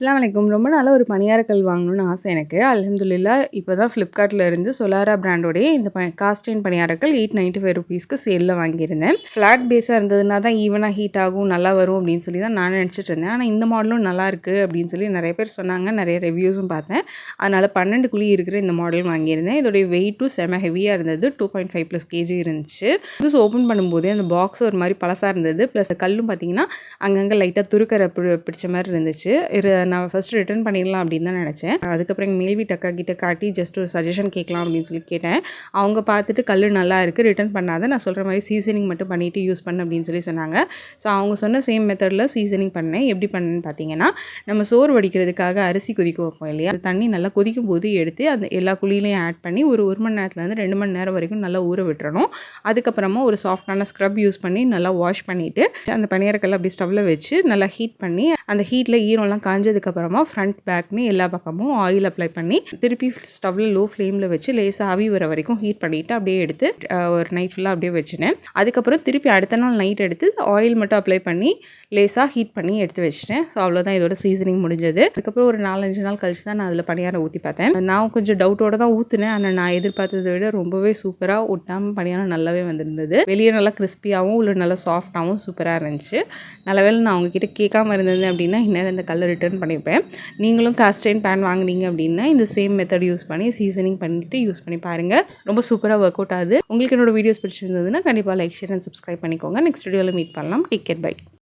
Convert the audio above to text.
அஸ்ஸலாமு அலைக்கும். ரொம்ப நாளா ஒரு பணியாரக்கல் வாங்கணும்னு ஆசை எனக்கு. அல்ஹம்துலில்லாஹ் இப்போ தான் ஃப்ளிப்கார்ட்ல இருந்து சொலாரா பிராண்டோடைய இந்த காஸ்ட் அயர்ன் பணியாரக்கல் ₹895க்கு சேல்ல வாங்கியிருந்தேன். ஃப்ளாட் பேஸாக இருந்ததுனா தான் ஈவனாக ஹீட் ஆகும், நல்லா வரும் அப்படின்னு சொல்லி தான் நான் நினச்சிட்டு இருந்தேன். ஆனால் இந்த மாடலும் நல்லாயிருக்கு அப்படின்னு சொல்லி நிறைய பேர் சொன்னாங்க. நிறைய ரிவ்யூஸும் பார்த்தேன். அதனால் 12 குழி இருக்கிற இந்த மாடல் வாங்கியிருந்தேன். இதோடைய வெயிட்டும் செம ஹெவியாக இருந்தது. 2.5+ kg இருந்துச்சு. புதுசு ஓப்பன் பண்ணும்போதே அந்த பாக்ஸ் ஒரு மாதிரி பழசாக இருந்தது. ப்ளஸ் கல்லும் பார்த்தீங்கன்னா அங்கங்கே லைட்டாக துருக்கரை பிடிச்ச மாதிரி இருந்துச்சு. நான் ஃபஸ்ட்டு ரிட்டர்ன் பண்ணிடலாம் அப்படின்னு தான் நினச்சேன். அதுக்கப்புறம் எங்கள் மேல் வீட்டு அக்கா கிட்ட காட்டி ஜஸ்ட் ஒரு சஜஷன் கேட்கலாம் அப்படின்னு சொல்லி கேட்டேன். அவங்க பார்த்துட்டு கல் நல்லா இருக்குது, ரிட்டர்ன் பண்ணாத, நான் சொல்கிற மாதிரி சீசனிங் மட்டும் பண்ணிவிட்டு யூஸ் பண்ணு அப்படின்னு சொல்லி சொன்னாங்க. ஸோ அவங்க சொன்ன சேம் மெத்தடில் சீசனிங் பண்ணேன். எப்படி பண்ணேன்னு பார்த்தீங்கன்னா, நம்ம சோறு வடிக்கிறதுக்காக அரிசி கொதிக்க வைப்போம் இல்லையா, அது தண்ணி நல்லா கொதிக்கும் போது எடுத்து அந்த எல்லா குழியிலையும் ஆட் பண்ணி ஒரு 1 மணி நேரத்துலேருந்து 2 மணி நேரம் வரைக்கும் நல்லா ஊற விட்டுறணும். அதுக்கப்புறமா ஒரு சாஃப்டான ஸ்க்ரப் யூஸ் பண்ணி நல்லா வாஷ் பண்ணிவிட்டு அந்த பணியாரக்கல்லை அப்படி ஸ்டவ்வில் வச்சு நல்லா ஹீட் பண்ணி அந்த ஹீட்டில் ஈரம்லாம் காஞ்சதுக்கப்புறமா ஃப்ரண்ட் பேக்னு எல்லா பக்கமும் ஆயில் அப்ளை பண்ணி திருப்பி ஸ்டவ்வில் லோ ஃப்ளேமில் வச்சு லேசாக ஆவி வர வரைக்கும் ஹீட் பண்ணிவிட்டு அப்படியே எடுத்து ஒரு நைட் ஃபுல்லாக அப்படியே வச்சுட்டேன். அதுக்கப்புறம் திருப்பி அடுத்த நாள் நைட் எடுத்து ஆயில் மட்டும் அப்ளை பண்ணி லேசாக ஹீட் பண்ணி எடுத்து வச்சிட்டேன். ஸோ அவ்வளோதான் இதோட சீசனிங் முடிஞ்சது. அதுக்கப்புறம் ஒரு 4-5 நாள் கழிச்சு தான் நான் அதில் பணியாரம் ஊற்றி பார்த்தேன். நான் கொஞ்சம் டவுட்டோட தான் ஊற்றினேன். ஆனால் நான் எதிர்பார்த்ததை விட ரொம்பவே சூப்பராக ஒட்டாமல் பணியாரம் நல்லாவே வந்திருந்தது. வெளியே நல்லா கிறிஸ்பியாகவும் உள்ள நல்லா சாஃப்டாகவும் சூப்பராக இருந்துச்சு. நல்லவேளை நான் அவங்கக்கிட்ட கேட்காம இருந்தேன் அப்படின்னா இந்நேரம் இந்த கல்லை ரிட்டர்ன் பண்ணியிருப்பேன். நீங்களும் காஸ்ட் அயர்ன் பேன் வாங்குனீங்க அப்படின்னா இந்த சேம் மெத்தட் யூஸ் பண்ணி சீசனிங் பண்ணிவிட்டு யூஸ் பண்ணி பாருங்கள். ரொம்ப சூப்பராக ஒர்க் அவுட் ஆகுது. உங்களுக்கு என்னோட வீடியோஸ் பிடிச்சிருந்ததுன்னா கண்டிப்பாக லைக், ஷேர் அண்ட் சப்ஸ்கிரைப் பண்ணிக்கோங்க. நெக்ஸ்ட் வீடியோவில் மீட் பண்ணலாம். Take care, by.